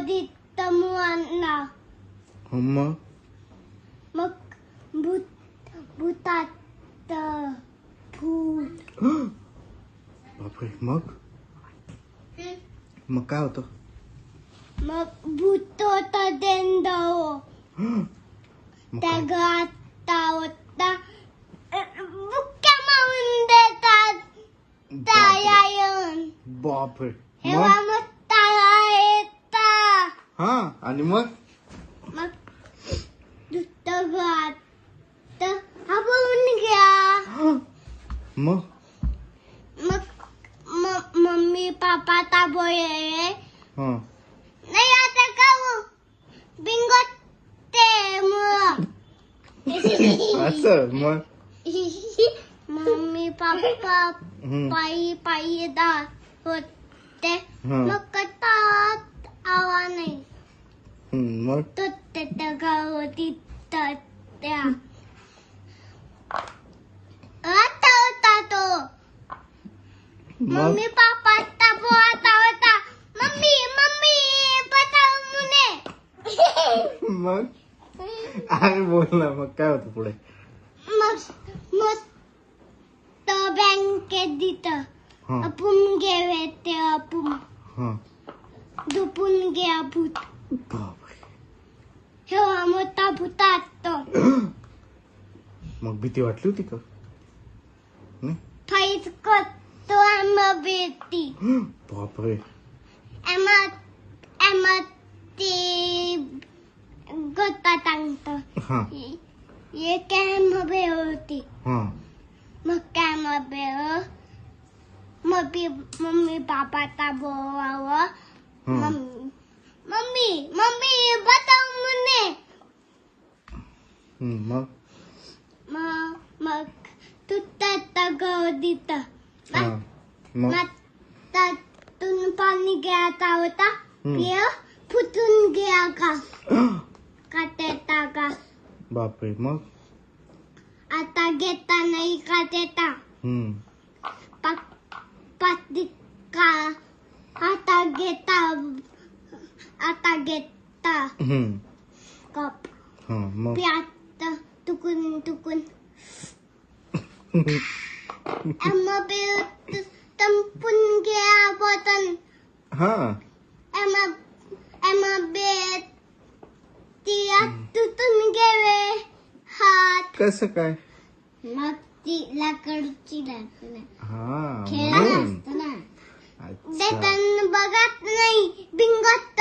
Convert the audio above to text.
दित मुलांना. मग मग भूतात भूत. बापरे. मग काय होतं? मग भूत होता देंदो. मग त्या काय? गाता होता बुक्या मारून देतात त्या येऊन. बापरे. हेवा मग तारा येता. हा. आणि मग दुत गात आपण घ्या. मग मम्मी पापा ताबोये हा. नाही आता खाऊ बिंगोत ते मुळ. असं. मग मम्मी पापा पायी पायी दा होते. मग कतात आवा नाही. मग तो त्या गावती त्या आता होता तो. मम्मी पापा ताबो आता होता. मम्मी पताव मुने. मग आणि बोल ना. मग काय होतं पुढे? मग तो बँकेत दित. हा. आपण घेवे ते आपण हा. दुपून घ्या भूत. बापरे. हेवा मोठा भूतात तो. मग भीती वाटली होती का? नाही. फाईट करतो आम्हा बेटी. बापरे. एमा ते गोता टांगतो. हा. ये कॅम होती. हा. मग कॅम मम्मी पापा ताबो मम्मी बताव मुने. मग मग तू त्या गाव दित. मग त्यातून पाणी घ्यायचा होता. फुटून घ्या का काटेता का. बापरे. मग आता घेता नाही काटेता. पाती का आता घेता कप. मग प्यात तुकून तंपून घ्या बॉटल. हा. एमा बेत ती तुटून गेले हात. कसं काय? मग ती लाकडची हा. खेळा असत ना. बघत नाही बिंगत